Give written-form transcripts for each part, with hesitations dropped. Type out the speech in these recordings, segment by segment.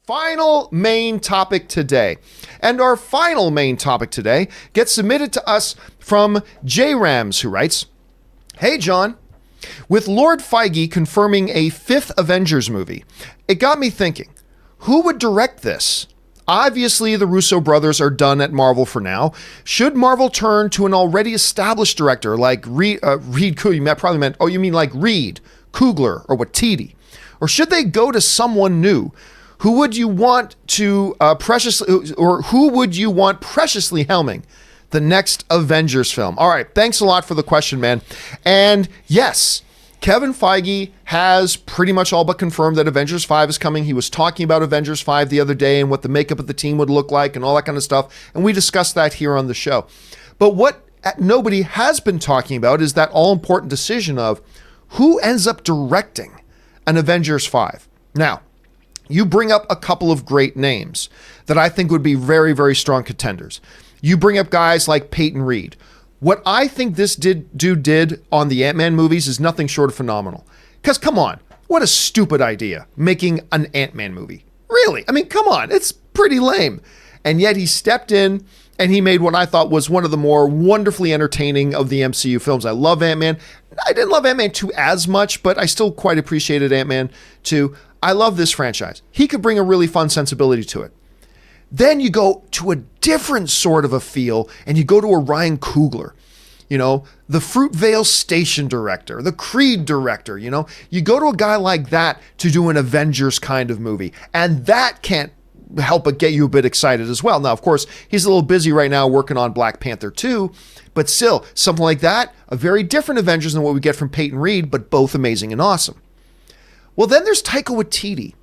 final main topic today. And our final main topic today gets submitted to us from Jramz, who writes, "Hey, John. With Lord Feige confirming a fifth Avengers movie, it got me thinking, who would direct this? Obviously, the Russo brothers are done at Marvel for now. Should Marvel turn to an already established director like Reed Coogler, you mean like Reed, Coogler, or Wattiti? Or should they go to someone new? Who would you want preciously helming the next Avengers film?" All right, thanks a lot for the question, man. And yes, Kevin Feige has pretty much all but confirmed that Avengers 5 is coming. He was talking about Avengers 5 the other day and what the makeup of the team would look like and all that kind of stuff. And we discussed that here on the show. But what nobody has been talking about is that all-important decision of who ends up directing an Avengers 5. Now, you bring up a couple of great names that I think would be very, very strong contenders. You bring up guys like Peyton Reed. What I think this dude did on the Ant-Man movies is nothing short of phenomenal. Because come on, what a stupid idea, making an Ant-Man movie. Really? I mean, come on, it's pretty lame. And yet he stepped in and he made what I thought was one of the more wonderfully entertaining of the MCU films. I love Ant-Man. I didn't love Ant-Man 2 as much, but I still quite appreciated Ant-Man 2. I love this franchise. He could bring a really fun sensibility to it. Then you go to a different sort of a feel, and you go to a Ryan Coogler, the Fruitvale Station director, the Creed director, You go to a guy like that to do an Avengers kind of movie, and that can't help but get you a bit excited as well. Now, of course, he's a little busy right now working on Black Panther 2, but still, something like that, a very different Avengers than what we get from Peyton Reed, but both amazing and awesome. Well, then there's Taika Waititi,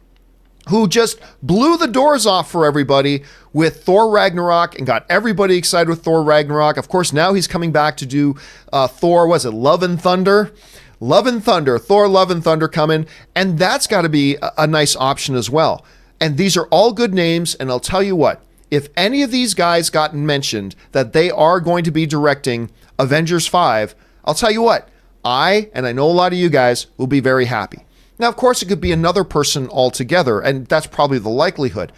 who just blew the doors off for everybody with Thor Ragnarok and got everybody excited with Thor Ragnarok. Of course, now he's coming back to do Thor, Love and Thunder? Love and Thunder, Thor Love and Thunder coming, and that's got to be a nice option as well. And these are all good names, and I'll tell you what, if any of these guys got mentioned that they are going to be directing Avengers 5, I'll tell you what, I know a lot of you guys, will be very happy. Now, of course, it could be another person altogether, and that's probably the likelihood.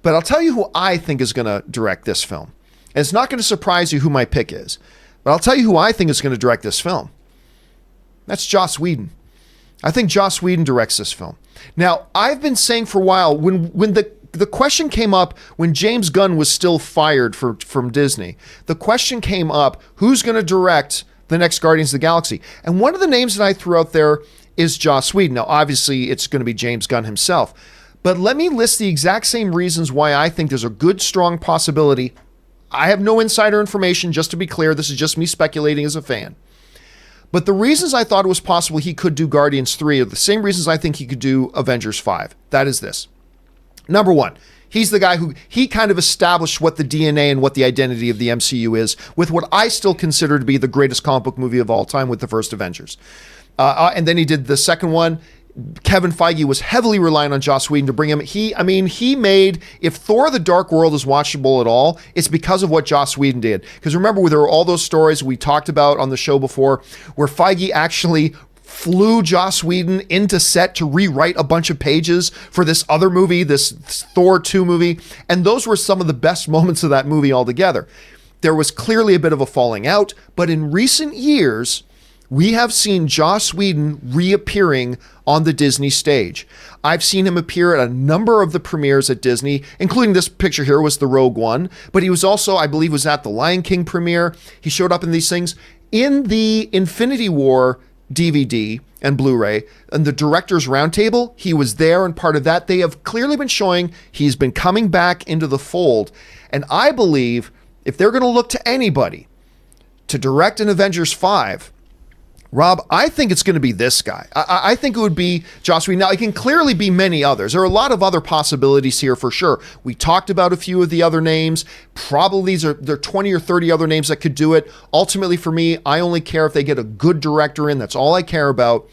But I'll tell you who I think is going to direct this film. And it's not going to surprise you who my pick is. But I'll tell you who I think is going to direct this film. That's Joss Whedon. I think Joss Whedon directs this film. Now, I've been saying for a while, when the question came up, when James Gunn was still fired from Disney, the question came up, who's going to direct the next Guardians of the Galaxy? And one of the names that I threw out there is Joss Whedon. Now, obviously, it's going to be James Gunn himself. But let me list the exact same reasons why I think there's a good, strong possibility. I have no insider information, just to be clear. This is just me speculating as a fan. But the reasons I thought it was possible he could do Guardians 3 are the same reasons I think he could do Avengers 5. That is this. Number one, he's the guy he kind of established what the DNA and what the identity of the MCU is with what I still consider to be the greatest comic book movie of all time with the first Avengers. And then he did the second one. Kevin Feige was heavily relying on Joss Whedon to bring him. He made, if Thor: The Dark World is watchable at all, it's because of what Joss Whedon did. Because remember, there were all those stories we talked about on the show before, where Feige actually flew Joss Whedon into set to rewrite a bunch of pages for this other movie, this Thor 2 movie. And those were some of the best moments of that movie altogether. There was clearly a bit of a falling out, but in recent years, we have seen Joss Whedon reappearing on the Disney stage. I've seen him appear at a number of the premieres at Disney, including this picture here was the Rogue One, but he was also, I believe, was at the Lion King premiere. He showed up in these things. In the Infinity War DVD and Blu-ray and the Directors Roundtable, he was there and part of that. They have clearly been showing he's been coming back into the fold. And I believe if they're going to look to anybody to direct an Avengers 5, Rob, I think it's going to be this guy. I think it would be Joss Whedon. Now, it can clearly be many others. There are a lot of other possibilities here for sure. We talked about a few of the other names. Probably there are 20 or 30 other names that could do it. Ultimately, for me, I only care if they get a good director in. That's all I care about.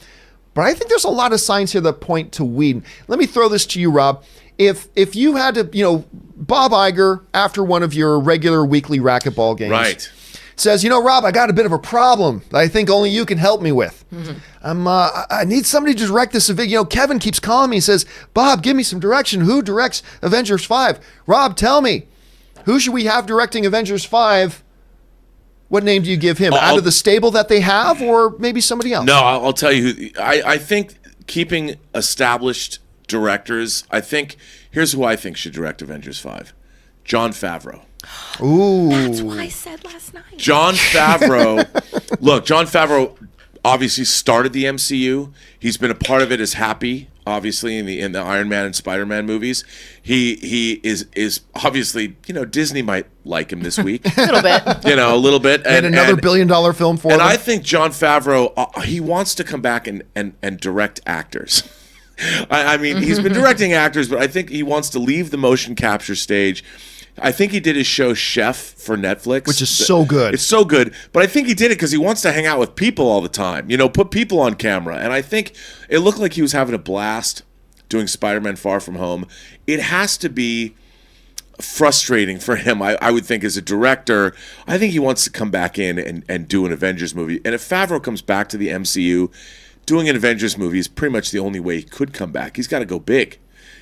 But I think there's a lot of signs here that point to Whedon. Let me throw this to you, Rob. If you had to, Bob Iger, after one of your regular weekly racquetball games, right, says, Rob, I got a bit of a problem that I think only you can help me with. I need somebody to direct this. Kevin keeps calling me. He says, Bob, give me some direction. Who directs Avengers 5? Rob, tell me. Who should we have directing Avengers 5? What name do you give him? Out of the stable that they have, or maybe somebody else? No, I'll tell you who. I think keeping established directors, here's who I think should direct Avengers 5. Jon Favreau. Ooh. That's what I said last night. Jon Favreau. Look, Jon Favreau obviously started the MCU. He's been a part of it as Happy, obviously, in the Iron Man and Spider-Man movies. He is obviously, Disney might like him this week. A little bit. A little bit. And another billion-dollar film for him. And I think Jon Favreau, he wants to come back and direct actors. I mean, he's been directing actors, but I think he wants to leave the motion capture stage. I think he did his show Chef for Netflix. Which is so good. It's so good. But I think he did it because he wants to hang out with people all the time. Put people on camera. And I think it looked like he was having a blast doing Spider-Man Far From Home. It has to be frustrating for him, I would think, as a director. I think he wants to come back in and do an Avengers movie. And if Favreau comes back to the MCU, doing an Avengers movie is pretty much the only way he could come back. He's got to go big.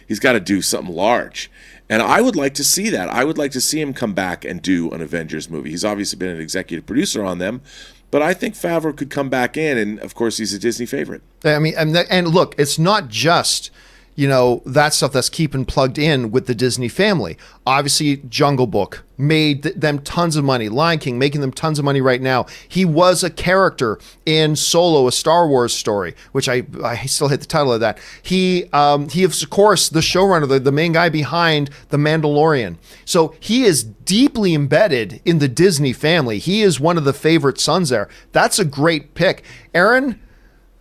He's got to do something large. And I would like to see that. I would like to see him come back and do an Avengers movie. He's obviously been an executive producer on them, but I think Favreau could come back in, and of course he's a Disney favorite. I mean, and look, it's not just that stuff that's keeping plugged in with the Disney family. Obviously, Jungle Book made them tons of money. Lion King making them tons of money right now. He was a character in Solo, a Star Wars story, which I still hate the title of that. He is, of course, the showrunner, the main guy behind The Mandalorian. So he is deeply embedded in the Disney family. He is one of the favorite sons there. That's a great pick. Aaron,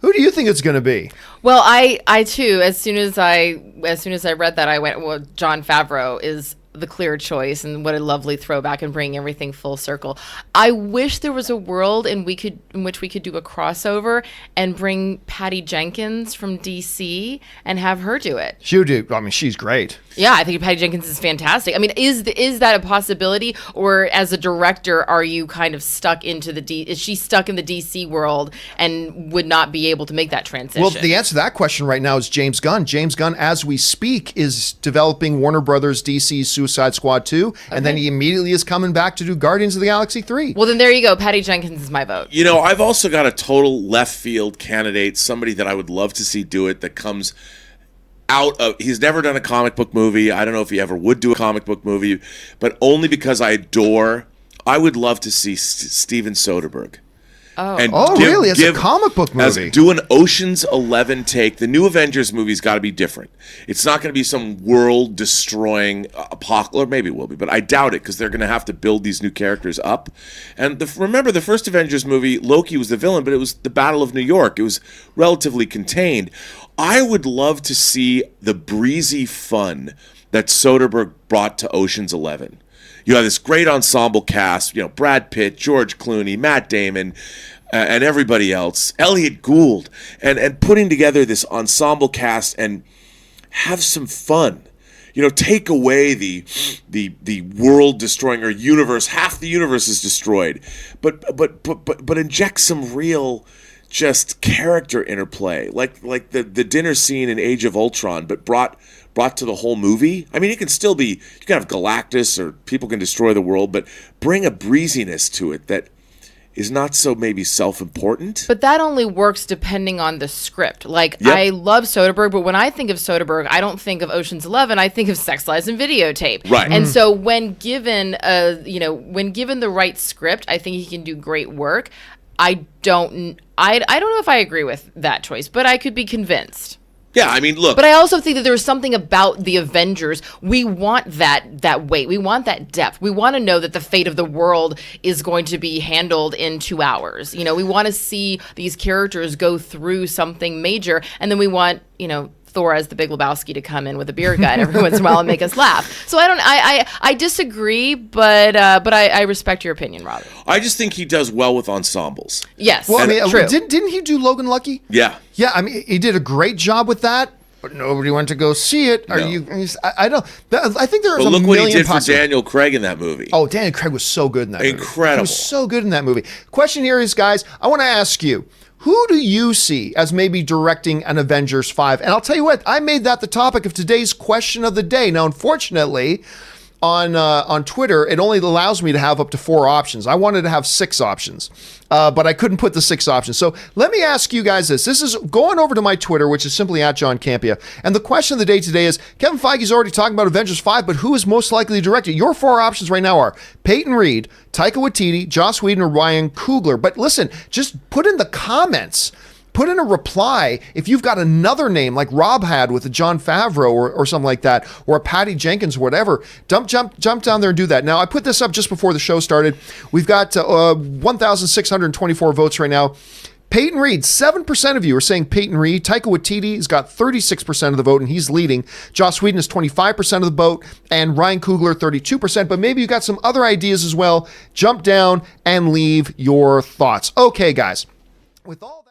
who do you think it's going to be? Well, I too, as soon as I read that, I went, well, Jon Favreau is the clear choice, and what a lovely throwback and bringing everything full circle. I wish there was a world in which we could do a crossover and bring Patty Jenkins from DC and have her do it. She would do. I mean, she's great. Yeah, I think Patty Jenkins is fantastic. I mean, is that a possibility, or as a director, are you kind of stuck into is she stuck in the DC world and would not be able to make that transition? Well, the answer to that question right now is James Gunn. James Gunn, as we speak, is developing Warner Brothers DC's Suicide Squad 2, and then he immediately is coming back to do Guardians of the Galaxy 3. Well, then there you go. Patty Jenkins is my vote. I've also got a total left field candidate, somebody that I would love to see do it, that comes out of, he's never done a comic book movie. I don't know if he ever would do a comic book movie, but only because I would love to see Steven Soderbergh. Really? It's a comic book movie. Do an Ocean's 11 take. The new Avengers movie's got to be different. It's not going to be some world-destroying apocalypse. Or maybe it will be, but I doubt it, because they're going to have to build these new characters up. And remember, the first Avengers movie, Loki was the villain, but it was the Battle of New York. It was relatively contained. I would love to see the breezy fun that Soderbergh brought to Ocean's 11. You have this great ensemble cast, Brad Pitt, George Clooney, Matt Damon, and everybody else, Elliot Gould, and putting together this ensemble cast and have some fun. Take away the world destroying, or universe, half the universe is destroyed, but inject some real just character interplay, like the dinner scene in Age of Ultron, but brought to the whole movie. I mean, it can still be, you can have Galactus, or people can destroy the world, but bring a breeziness to it that is not so maybe self-important. But that only works depending on the script. Yep. I love Soderbergh, but when I think of Soderbergh, I don't think of Ocean's 11. I think of Sex, Lies, and Videotape. Right. And so when given the right script, I think he can do great work. I don't know if I agree with that choice, but I could be convinced. Yeah, I mean, look. But I also think that there's something about the Avengers. We want that weight. We want that depth. We want to know that the fate of the world is going to be handled in 2 hours. We want to see these characters go through something major, and then we want, Thor as the Big Lebowski to come in with a beer gut every once in a while and make us laugh. So I disagree, but I respect your opinion, Robin. I just think he does well with ensembles. Yes, well, true. Didn't he do Logan Lucky? Yeah. Yeah, I mean, he did a great job with that. but nobody went to go see it. Are No. you? I don't. I think there's But a look what he million did for possible. Daniel Craig in that movie. Oh, Daniel Craig was so good in that movie. Incredible. He was so good in that movie. Question here is, guys, I want to ask you, who do you see as maybe directing an Avengers 5? And I'll tell you what, I made that the topic of today's question of the day. Now, unfortunately, on Twitter, it only allows me to have up to 4 options. I wanted to have 6 options, but I couldn't put the 6 options. So let me ask you guys this. This is going over to my Twitter, which is simply at John Campea. And the question of the day today is, Kevin Feige's already talking about Avengers 5, but who is most likely to direct it? Your 4 options right now are Peyton Reed, Taika Waititi, Joss Whedon, or Ryan Coogler. But listen, just put in the comments. Put in a reply if you've got another name like Rob had with a John Favreau or something like that, or a Patty Jenkins, whatever. Jump down there and do that. Now, I put this up just before the show started. We've got 1,624 votes right now. Peyton Reed, 7% of you are saying Peyton Reed. Taika Waititi has got 36% of the vote, and he's leading. Joss Whedon is 25% of the vote, and Ryan Coogler, 32%. But maybe you got some other ideas as well. Jump down and leave your thoughts. Okay, guys. With all